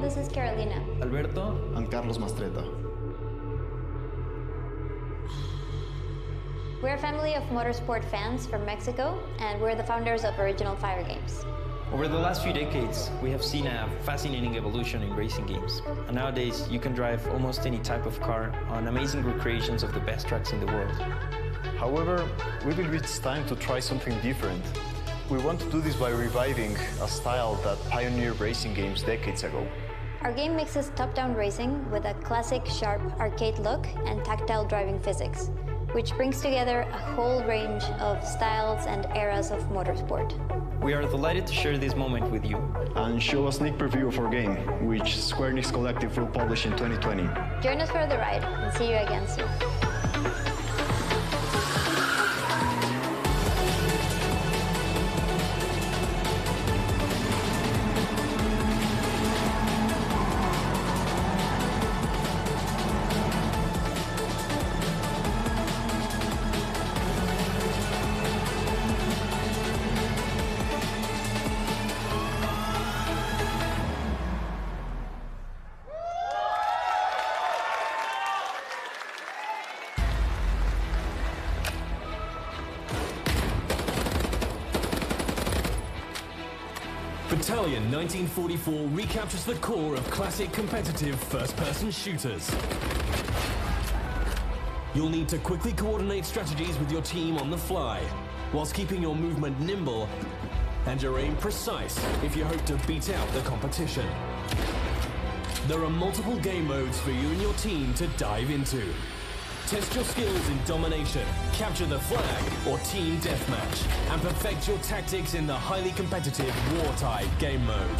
This is Carolina. Alberto. And Carlos Mastreta. We're a family of motorsport fans from Mexico, and we're the founders of Original Fire Games. Over the last few decades, we have seen a fascinating evolution in racing games. And nowadays, you can drive almost any type of car on amazing recreations of the best tracks in the world. However, we believe it's time to try something different. We want to do this by reviving a style that pioneered racing games decades ago. Our game mixes top-down racing with a classic, sharp arcade look and tactile driving physics, which brings together a whole range of styles and eras of motorsport. We are delighted to share this moment with you. And show a sneak preview of our game, which Square Enix Collective will publish in 2020. Join us for the ride, and see you again soon. Battalion 1944 recaptures the core of classic competitive first-person shooters. You'll need to quickly coordinate strategies with your team on the fly, whilst keeping your movement nimble and your aim precise if you hope to beat out the competition. There are multiple game modes for you and your team to dive into. Test your skills in domination, capture the flag, or team deathmatch, and perfect your tactics in the highly competitive War-type game mode.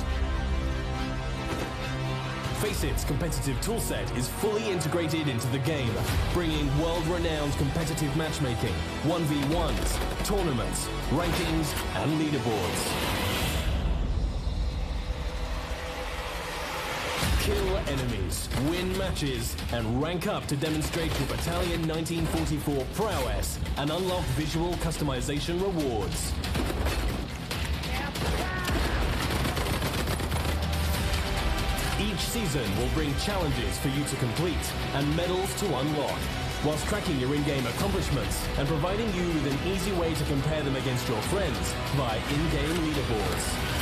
Faceit competitive toolset is fully integrated into the game, bringing world-renowned competitive matchmaking, 1v1s, tournaments, rankings, and leaderboards. Kill enemies, win matches, and rank up to demonstrate your Battalion 1944 prowess and unlock visual customization rewards. Each season will bring challenges for you to complete and medals to unlock, whilst tracking your in-game accomplishments and providing you with an easy way to compare them against your friends via in-game leaderboards.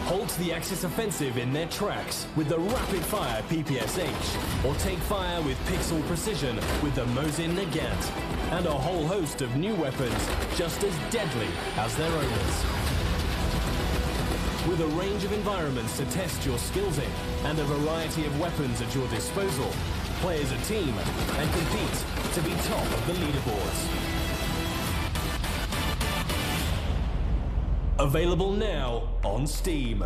Halt the Axis offensive in their tracks with the rapid-fire PPSH, or take fire with pixel precision with the Mosin Nagant, and a whole host of new weapons just as deadly as their owners. With a range of environments to test your skills in, and a variety of weapons at your disposal, play as a team and compete to be top of the leaderboards. Available now on Steam.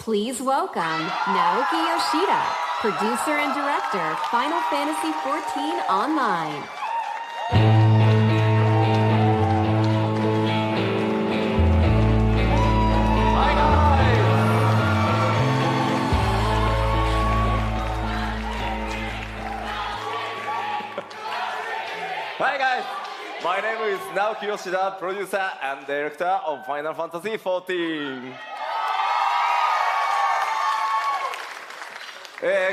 Please welcome Naoki Yoshida, producer and director, Final Fantasy XIV Online. Hi guys, my name is Naoki Yoshida, producer and director of Final Fantasy XIV.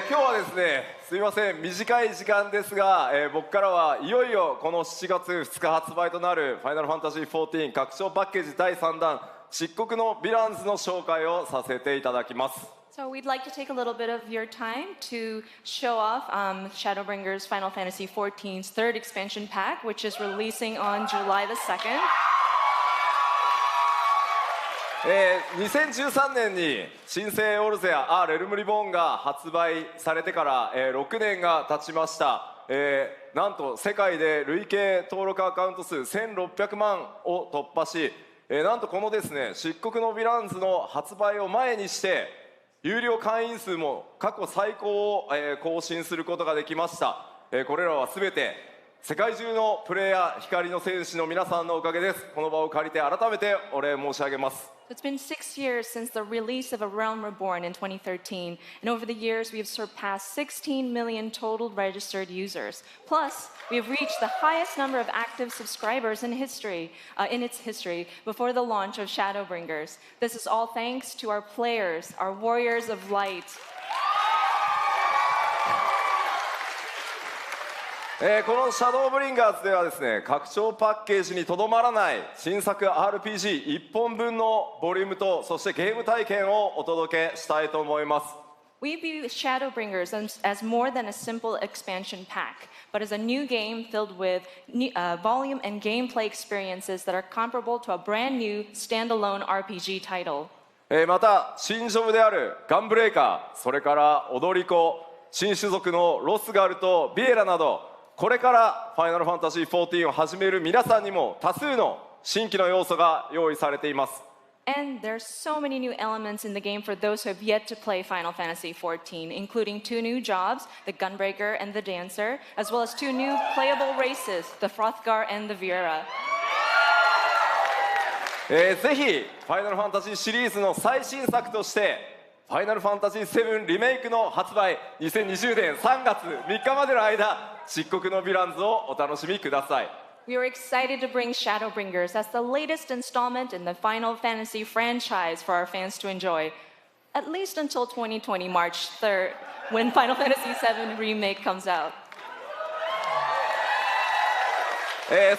今日はですね、すみません、短い時間ですが、僕からはいよいよこの7月2日発売となるファイナルファンタジー14拡張パッケージ第3弾漆黒のヴィランズの紹介をさせていただきます。So we'd like to take a little bit of your time to show off Shadowbringers Final Fantasy XIV's third expansion pack, which is releasing on July the 2nd. 2013年に新生オルゼア・レルムリボーンが発売されてから、6年が経ちました。なんと世界で累計登録アカウント数1600万を突破し、なんとこのですね、漆黒のヴィランズの発売を前にして有料会員数も過去最高を更新することができました。これらは全て世界中のプレイヤー光の戦士の皆さんのおかげです。この場を借りて改めてお礼申し上げます。It's been 6 years since the release of A Realm Reborn in 2013, and over the years we have surpassed 16 million total registered users. Plus, we have reached the highest number of active subscribers in its history before the launch of Shadowbringers. This is all thanks to our players, our warriors of light. このシャドーブリンガーズではですね、拡張パッケージにとどまらない新作 RPG1 本分のボリュームとそしてゲーム体験をお届けしたいと思います。We view Shadowbringers as more than a simple expansion pack, but as a new game filled with volume and gameplay experiences that are comparable to a brand new standalone RPG title. また新ジョブであるガンブレーカー、それから踊り子、新種族のロスガルとビエラなど、これからファイナルファンタジー14を始める皆さんにも多数の新規の要素が用意されています。And there's so many new elements in the game for those who have yet to play Final Fantasy XIV, including 2 new jobs, the Gunbreaker and the Dancer, as well as 2 new playable races, the Frothgar and the Viera. ぜひファイナルファンタジーシリーズの最新作としてファイナルファンタジー7リメイクの発売2020年3月3日までの間、漆黒のヴィランズをお楽しみください。We are excited to bring Shadowbringers as the latest installment in the Final Fantasy franchise for our fans to enjoy, at least until 2020 March 3rd, when Final Fantasy VII Remake comes out.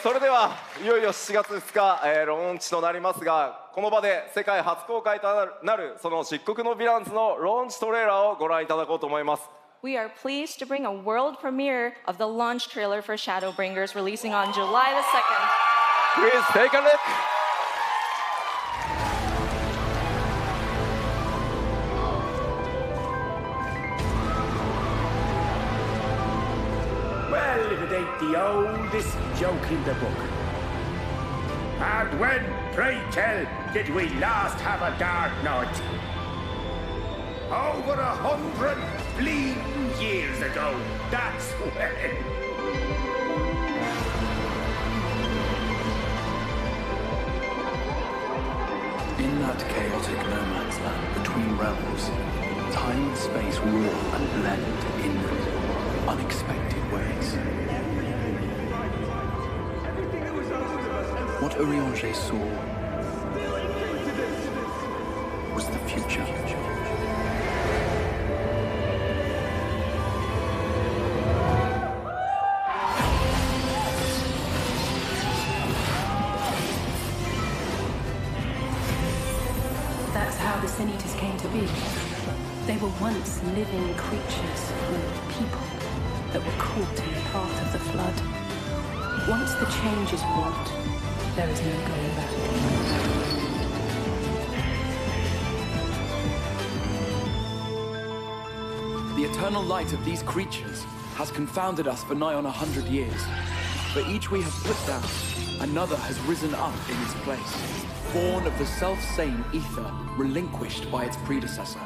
それではいよいよ7月2日、ローンチとなりますが、この場で世界初公開となるその漆黒のヴィランズのローンチトレーラーをご覧いただこうと思います。We are pleased to bring a world premiere of the launch trailer for Shadowbringers releasing on July the 2nd. Please take a look. Well, if it ain't the oldest joke in the book. And when, pray tell, did we last have a dark night? Over 100 bleeding years ago, that's when. In that chaotic no man's land between realms, time and space roar and blend in unexpected ways. What Urianger saw was the future. That's how the Sin Eaters came to be. They were once living creatures, people, that were caught in the path of the flood. Once the change is wrought, there is no going back. The eternal light of these creatures has confounded us for nigh on 100 years. For each we have put down, another has risen up in its place. born of the self-same ether relinquished by its predecessor.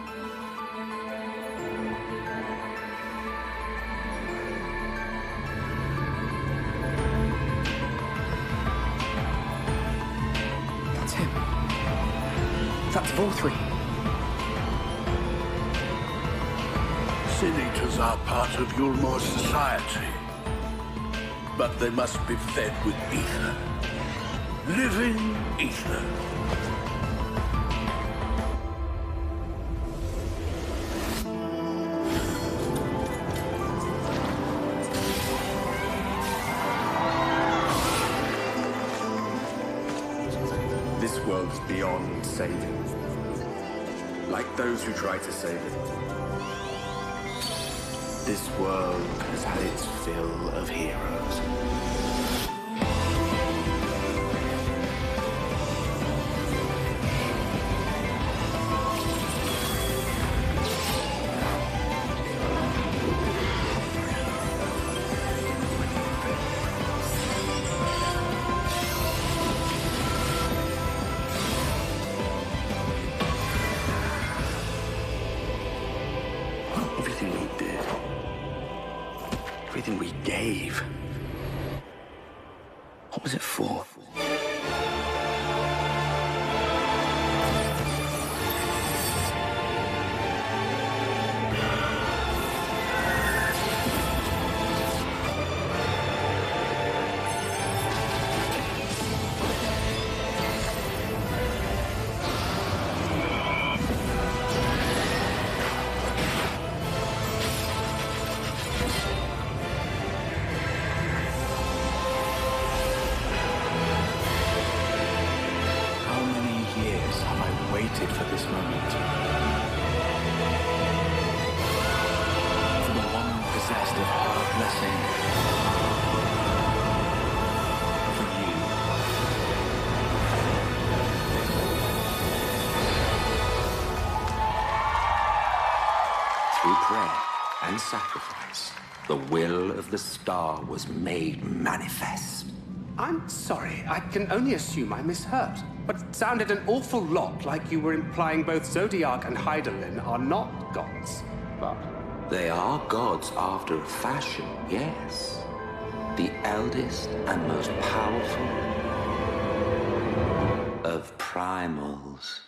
That's him. That's Vorthree. Sin Eaters are part of Yulmor's society. But they must be fed with ether. Living ether. This world's beyond saving. Like those who try to save it. This world has had its fill of heroes. Everything we did, everything we gave, what was it for? Waited for this moment. For the one possessed of her blessing. For you. Through prayer and sacrifice, the will of the star was made manifest. I'm sorry, I can only assume I misheard. But it sounded an awful lot like you were implying both Zodiac and Hydaelyn are not gods. But They are gods after a fashion, yes. The eldest and most powerful of primals.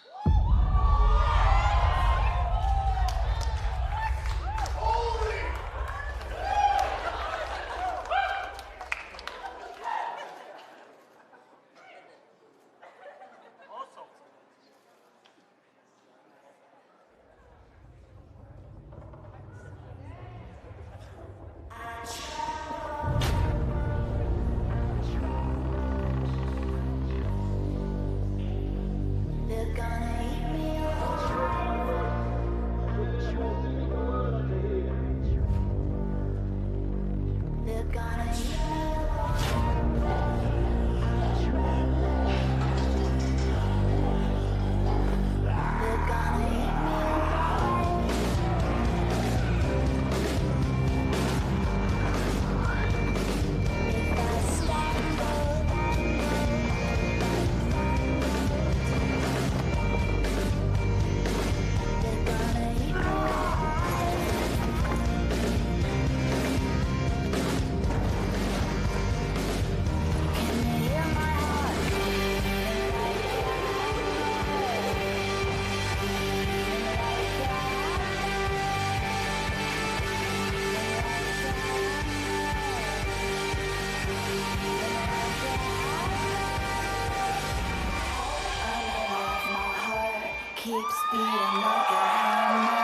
Keeps beating like a hammer.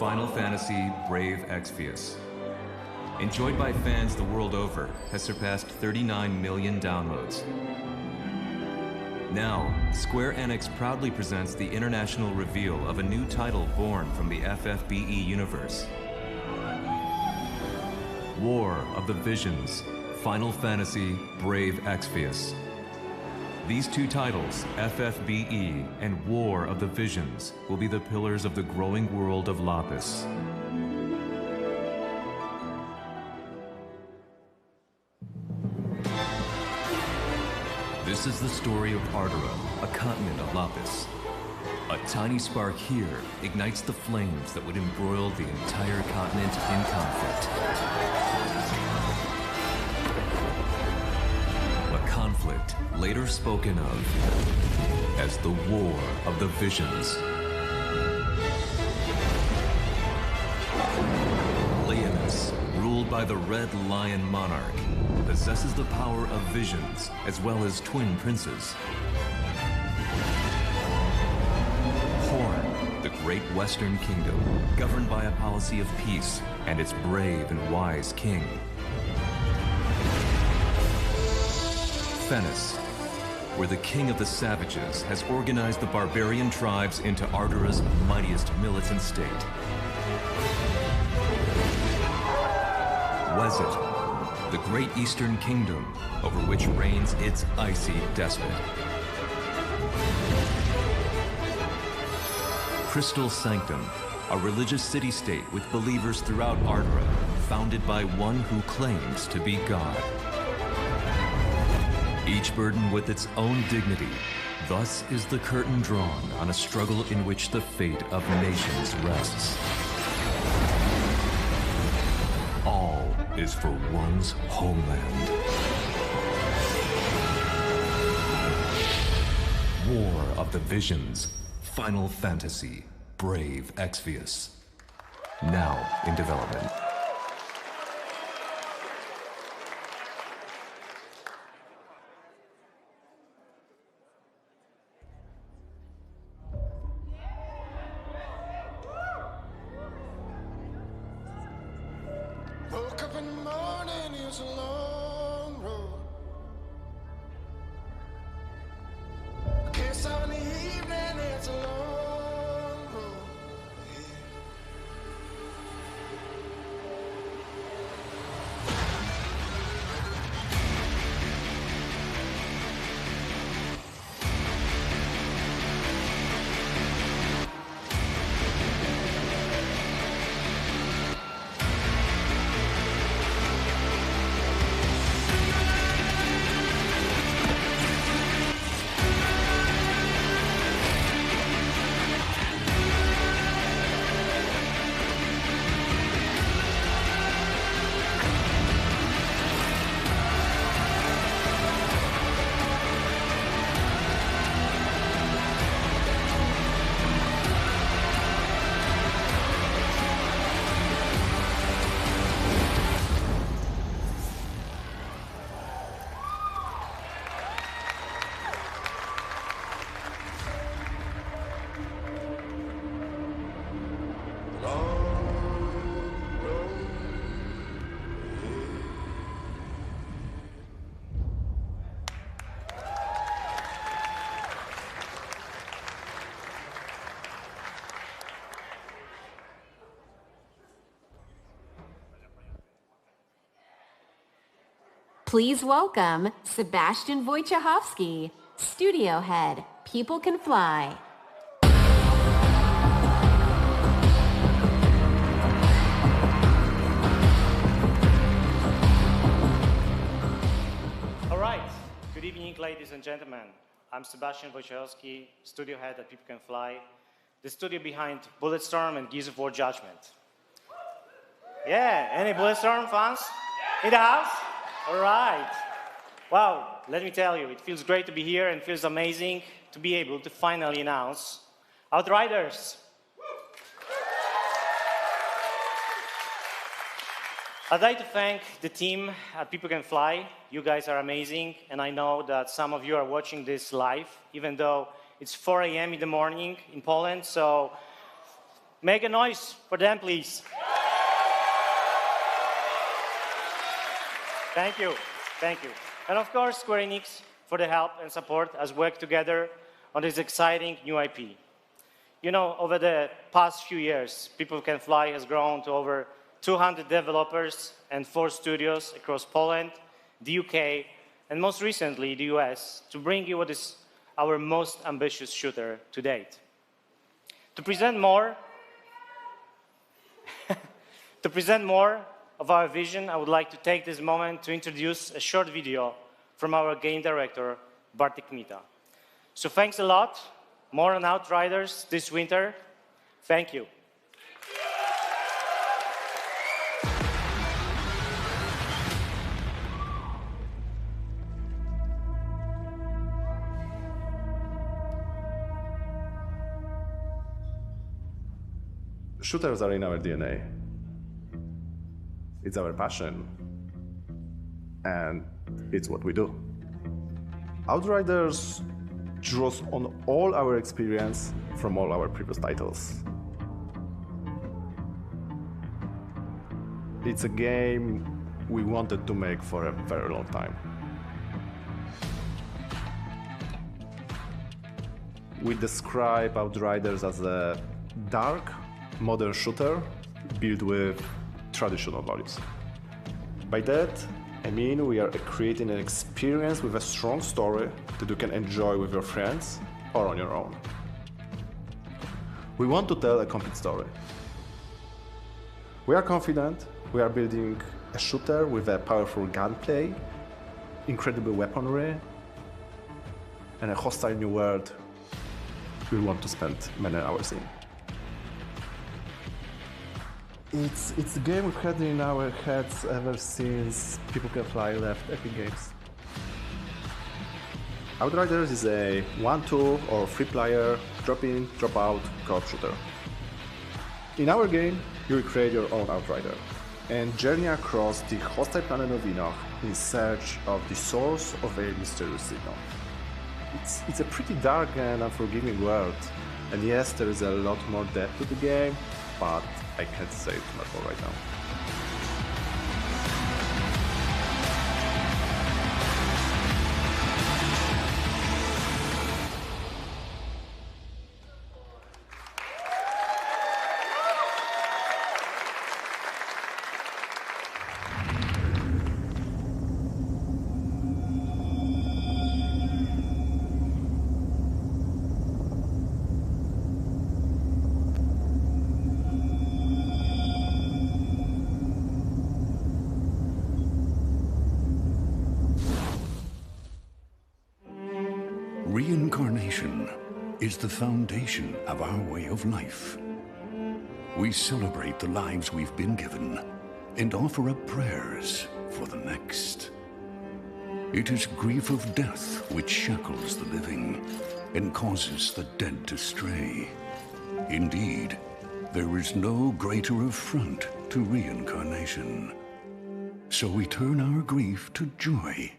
Final Fantasy Brave Exvius. Enjoyed by fans the world over, has surpassed 39 million downloads. Now, Square Enix proudly presents the international reveal of a new title born from the FFBE universe. War of the Visions, Final Fantasy Brave Exvius. These two titles, FFBE and War of the Visions, will be the pillars of the growing world of Lapis. This is the story of Ardura, a continent of Lapis. A tiny spark here ignites the flames that would embroil the entire continent in conflict. A conflict later spoken of as the War of the Visions. Leonis, ruled by the Red Lion Monarch, possesses the power of visions as well as twin princes. Horn, the great Western kingdom, governed by a policy of peace and its brave and wise king. Fennis, where the king of the savages has organized the barbarian tribes into Ardura's mightiest militant state. Wezet, the great Eastern Kingdom, over which reigns its icy despot. Crystal Sanctum, a religious city-state with believers throughout Ardura, founded by one who claims to be God. Each burdened with its own dignity, thus is the curtain drawn on a struggle in which the fate of nations rests. All is for one's homeland. War of the Visions, Final Fantasy, Brave Exvius. Now in development. Woke up in the morning, it was a long road. Kiss on the evening, it's a long road. Please welcome Sebastian Wojciechowski, Studio Head, People Can Fly. All right. Good evening, ladies and gentlemen. I'm Sebastian Wojciechowski, Studio Head at People Can Fly, the studio behind Bulletstorm and Gears of War Judgment. Yeah, any Bulletstorm fans in the house? All right. Wow, let me tell you, it feels great to be here and it feels amazing to be able to finally announce Outriders. I'd like to thank the team at People Can Fly. You guys are amazing, and I know that some of you are watching this live, even though it's 4 a.m. in the morning in Poland, so Make a noise for them, please. Thank you. Thank you. And of course, Square Enix for the help and support as we work together on this exciting new IP. You know, over the past few years, People Can Fly has grown to over 200 developers and 4 studios across Poland, the UK, and most recently, the US, to bring you what is our most ambitious shooter to date. To present more of our vision, I would like to take this moment to introduce a short video from our game director, Bartek Kmita. So thanks a lot. More on Outriders this winter. Thank you. Shooters are in our DNA. It's our passion. And it's what we do. Outriders draws on all our experience from all our previous titles. It's a game we wanted to make for a very long time. We describe Outriders as a dark, modern shooter built with traditional values. By that, I mean we are creating an experience with a strong story that you can enjoy with your friends or on your own. We want to tell a complete story. We are confident we are building a shooter with a powerful gunplay, incredible weaponry, and a hostile new world we want to spend many hours in. It's a game we've had in our heads ever since People Can Fly left Epic Games. Outriders is a 1, 2 or 3 player drop-in, drop-out co-op shooter. In our game, you will create your own Outrider and journey across the hostile planet of Enoch in search of the source of a mysterious signal. It's a pretty dark and unforgiving world, and yes, there is a lot more depth to the game, but I can't say too much more right now. Reincarnation is the foundation of our way of life. We celebrate the lives we've been given and offer up prayers for the next. It is grief of death which shackles the living and causes the dead to stray. Indeed, there is no greater affront to reincarnation. So we turn our grief to joy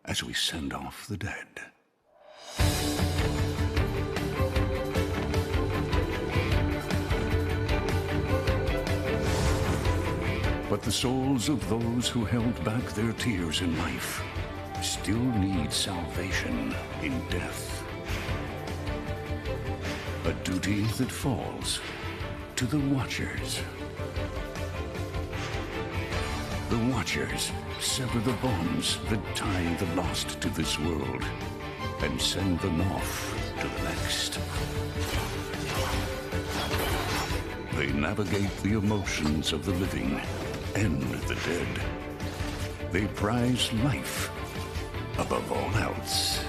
as we send off the dead. But the souls of those who held back their tears in life still need salvation in death. A duty that falls to the Watchers. The Watchers sever the bonds that tie the lost to this world and send them off to the next. They navigate the emotions of the living and the dead. They prize life above all else.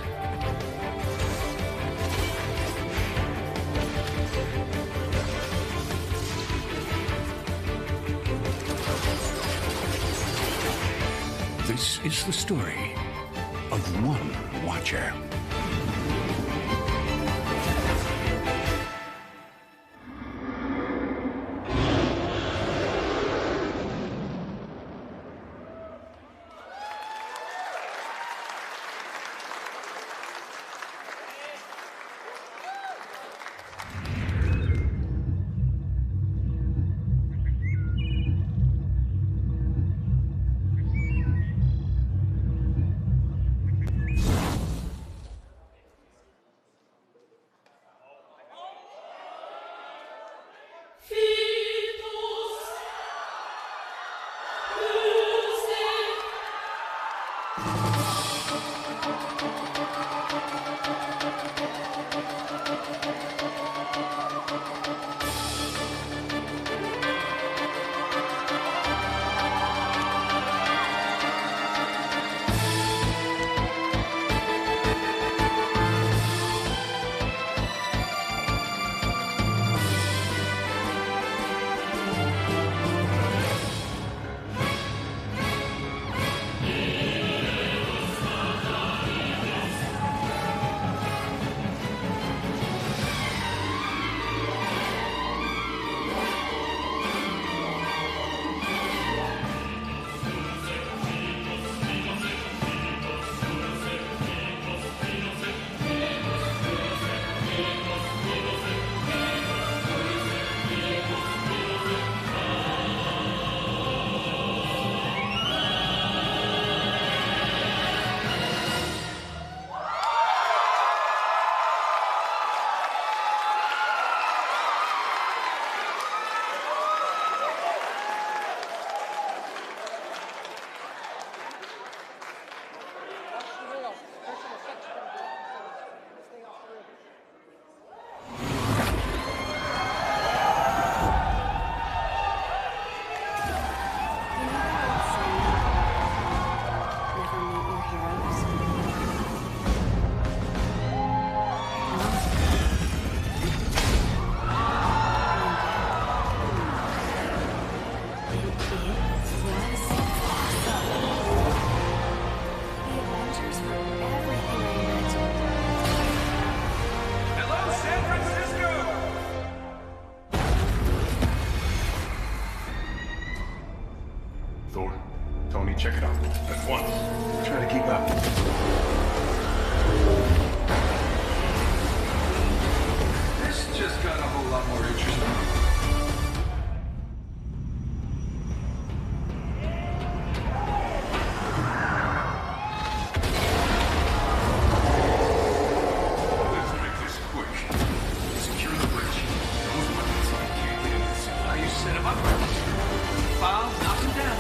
This is the story of one Watcher. Everything I imagined. Hello, San Francisco! Thor, Tony, check it out. At once. Try to keep up. This just got a whole lot more interesting. Let's make this quick. Secure the bridge. Those weapons can't get in this. How you set him up? File, knock him down.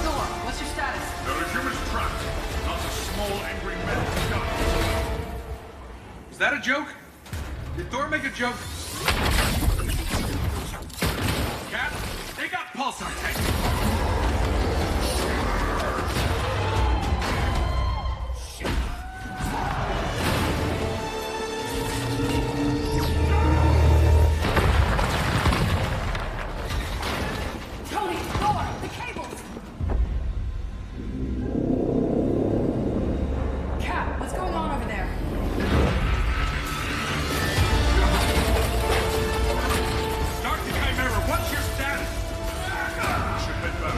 Thor, what's your status? There are humans trapped. Lots of small, angry men with guns. Is that a joke? Did Thor make a joke? Cap, they got pulsar tanks. Tony, Thor, the cables! Cap, what's going on over there? Start the Chimera. What's your status? Should head back.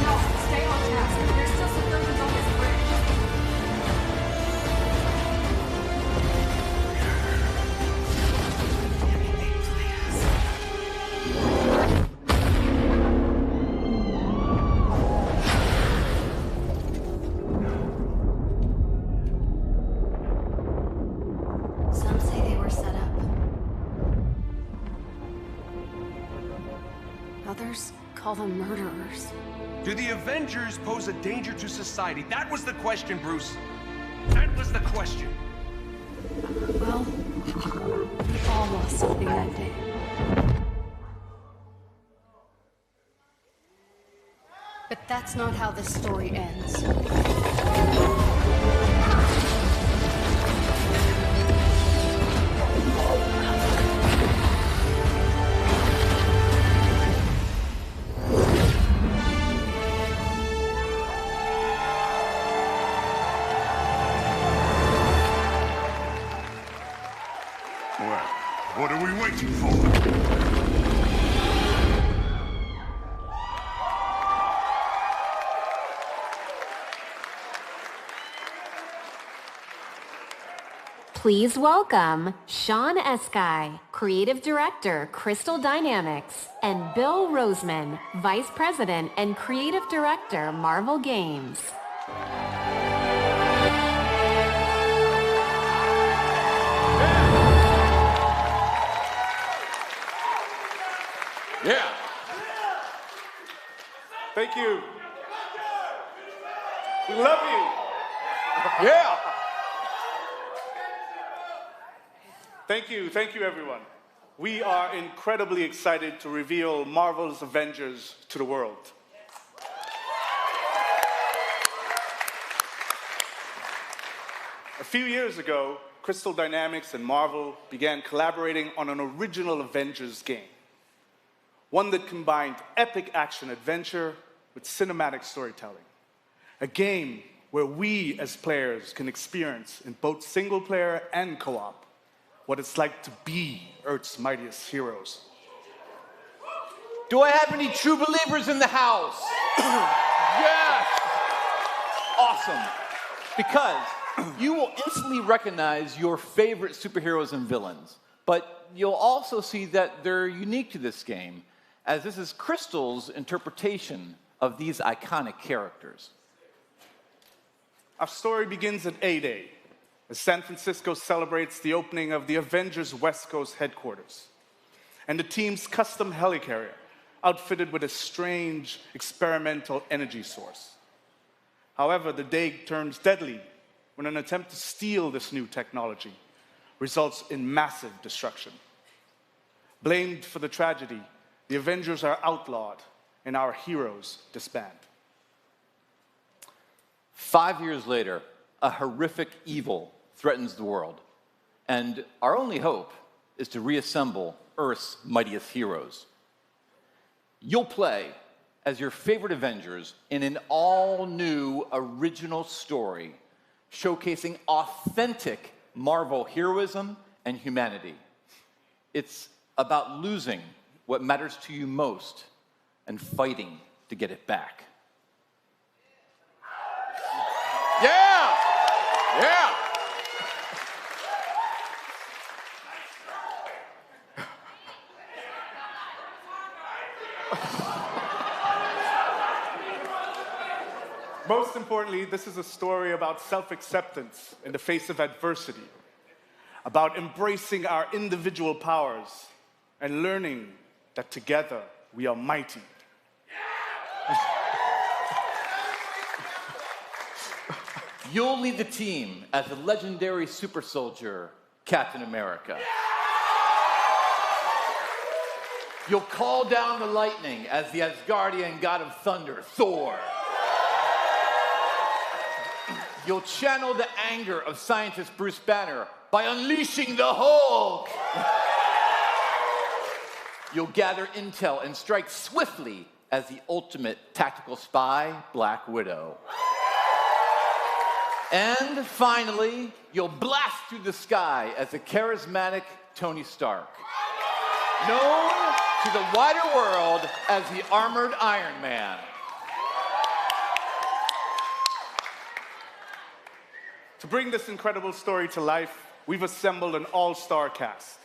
No, stay on task. There's still civilians on this bridge. Some say they were set up. Others call them murderers. Do the Avengers pose a danger to society? That was the question, Bruce. That was the question. Well, we all lost something that day. But that's not how this story ends. Well, what are we waiting for? Please welcome Sean Eskai, Creative Director, Crystal Dynamics, and Bill Roseman, Vice President and Creative Director, Marvel Games. Yeah. Thank you. We love you. Yeah. Thank you, everyone. We are incredibly excited to reveal Marvel's Avengers to the world. A few years ago, Crystal Dynamics and Marvel began collaborating on an original Avengers game. One that combined epic action-adventure with cinematic storytelling. A game where we as players can experience in both single-player and co-op what it's like to be Earth's mightiest heroes. Do I have any true believers in the house? Yes! Awesome. Because you will instantly recognize your favorite superheroes and villains, but you'll also see that they're unique to this game, as this is Crystal's interpretation of these iconic characters. Our story begins at A-Day, as San Francisco celebrates the opening of the Avengers West Coast headquarters, and the team's custom helicarrier, outfitted with a strange experimental energy source. However, the day turns deadly when an attempt to steal this new technology results in massive destruction. Blamed for the tragedy, the Avengers are outlawed and our heroes disband. 5 years later, a horrific evil threatens the world, and our only hope is to reassemble Earth's mightiest heroes. You'll play as your favorite Avengers in an all-new original story showcasing authentic Marvel heroism and humanity. It's about losing what matters to you most and fighting to get it back. Yeah! Yeah! Most importantly, this is a story about self-acceptance in the face of adversity, about embracing our individual powers and learning that together we are mighty. You'll lead the team as the legendary super soldier, Captain America. You'll call down the lightning as the Asgardian god of thunder, Thor. You'll channel the anger of scientist Bruce Banner by unleashing the Hulk. You'll gather intel and strike swiftly as the ultimate tactical spy, Black Widow. And finally, you'll blast through the sky as the charismatic Tony Stark, known to the wider world as the Armored Iron Man. To bring this incredible story to life, we've assembled an all-star cast.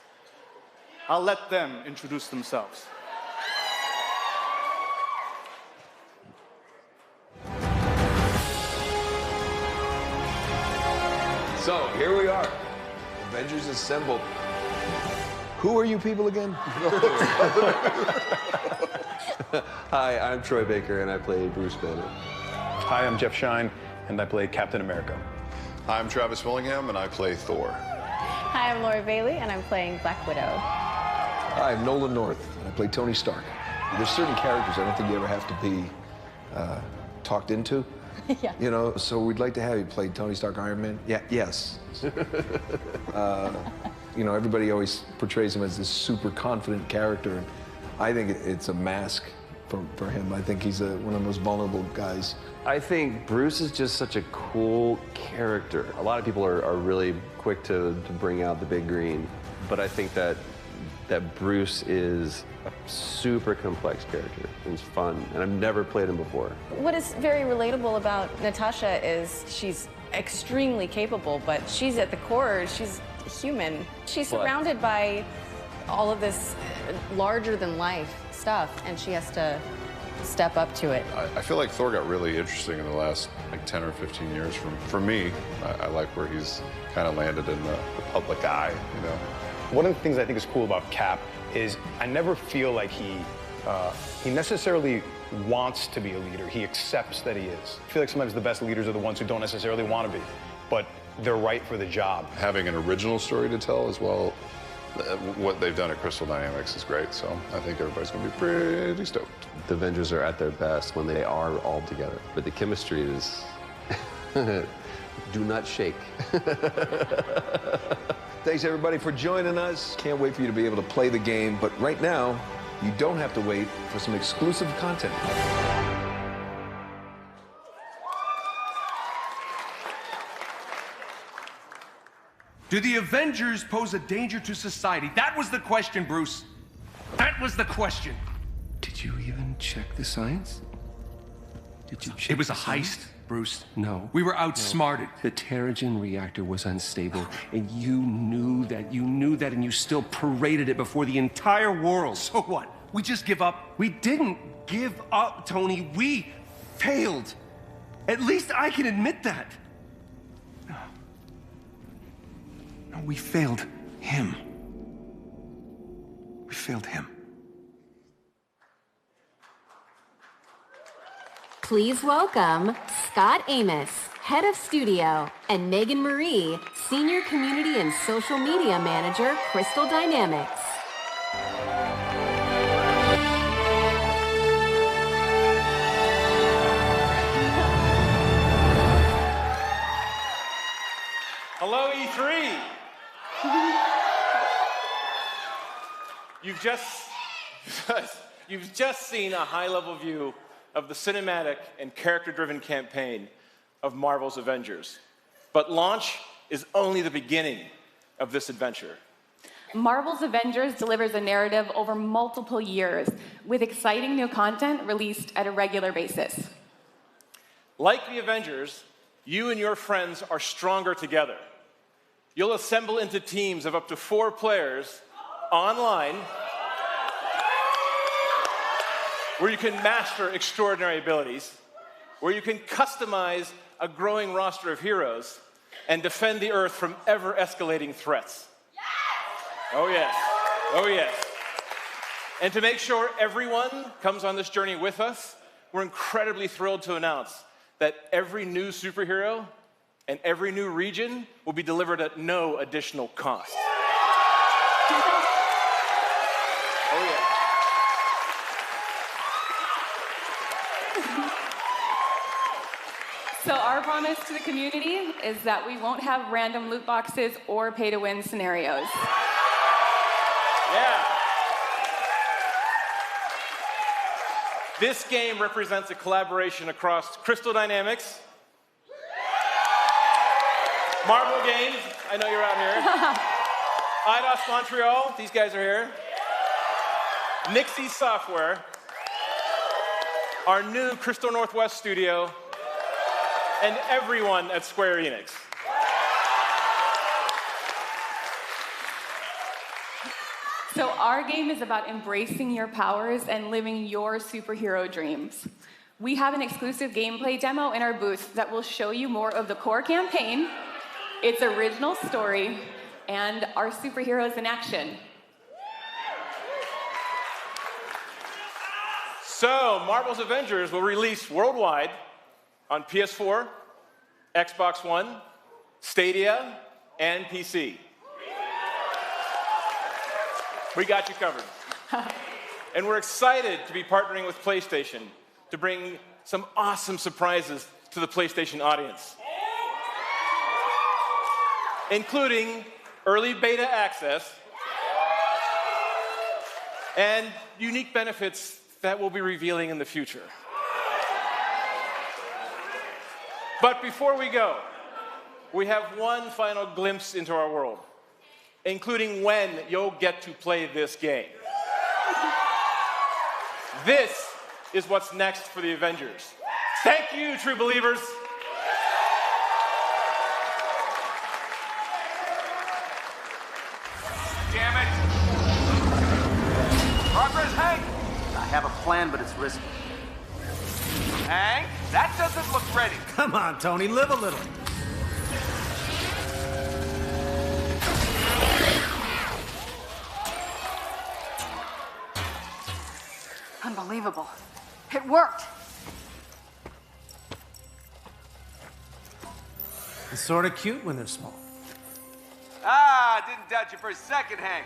I'll let them introduce themselves. So, here we are. Avengers assembled. Who are you people again? Hi, I'm Troy Baker, and I play Bruce Banner. Hi, I'm Jeff Shine, and I play Captain America. I'm Travis Willingham, and I play Thor. Hi, I'm Laura Bailey, and I'm playing Black Widow. Hi, I'm Nolan North, and I play Tony Stark. There's certain characters I don't think you ever have to be talked into. Yeah. You know, so we'd like to have you play Tony Stark, Iron Man. Yeah, yes. You know, everybody always portrays him as this super confident character. And I think it's a mask for him. I think he's one of the most vulnerable guys. I think Bruce is just such a cool character. A lot of people are really quick to bring out the big green, but I think that Bruce is a super complex character. He's fun, and I've never played him before. What is very relatable about Natasha is she's extremely capable, but she's at the core, she's human. She's surrounded by all of this larger-than-life stuff, and she has to step up to it. I feel like Thor got really interesting in the last 10 or 15 years. For me, I like where he's kind of landed in the public eye, you know. One of the things I think is cool about Cap is I never feel like he necessarily wants to be a leader. He accepts that he is. I feel like sometimes the best leaders are the ones who don't necessarily want to be, but they're right for the job. Having an original story to tell as well, what they've done at Crystal Dynamics is great, so I think everybody's going to be pretty stoked. The Avengers are at their best when they are all together, but the chemistry is do not shake. Thanks, everybody, for joining us. Can't wait for you to be able to play the game, but right now, you don't have to wait for some exclusive content. Do the Avengers pose a danger to society? That was the question, Bruce. That was the question. Did you even check the science? Did you check It was a the science? heist, Bruce. No. We were outsmarted. The Terrigen reactor was unstable, and you knew that, and you still paraded it before the entire world. So what? We just give up? We didn't give up, Tony. We failed. At least I can admit that. No, we failed him. We failed him. Please welcome Scott Amos, Head of Studio, and Megan Marie, Senior Community and Social Media Manager, Crystal Dynamics. Hello, E3. You've just seen a high-level view of the cinematic and character-driven campaign of Marvel's Avengers. But launch is only the beginning of this adventure. Marvel's Avengers delivers a narrative over multiple years, with exciting new content released at a regular basis. Like the Avengers, you and your friends are stronger together. You'll assemble into teams of up to 4 players online, where you can master extraordinary abilities, where you can customize a growing roster of heroes, and defend the Earth from ever-escalating threats. Oh yes, oh yes. And to make sure everyone comes on this journey with us, we're incredibly thrilled to announce that every new superhero and every new region will be delivered at no additional cost. Oh yeah. So our promise to the community is that we won't have random loot boxes or pay-to-win scenarios. Yeah. This game represents a collaboration across Crystal Dynamics, Marvel Games, I know you're out here, Eidos Montreal, these guys are here, Nixie Software, our new Crystal Northwest studio, and everyone at Square Enix. So our game is about embracing your powers and living your superhero dreams. We have an exclusive gameplay demo in our booth that will show you more of the core campaign, its original story, and our superheroes in action. So, Marvel's Avengers will release worldwide on PS4, Xbox One, Stadia, and PC. We got you covered. And we're excited to be partnering with PlayStation to bring some awesome surprises to the PlayStation audience, including early beta access and unique benefits that we'll be revealing in the future. But before we go, we have one final glimpse into our world, including when you'll get to play this game. This is what's next for the Avengers. Thank you, true believers. Damn it! Progress, Hank! I have a plan, but it's risky. Hank, that doesn't look ready. Come on, Tony, live a little. Unbelievable. It worked. It's sort of cute when they're small. Ah, didn't doubt you for a second, Hank.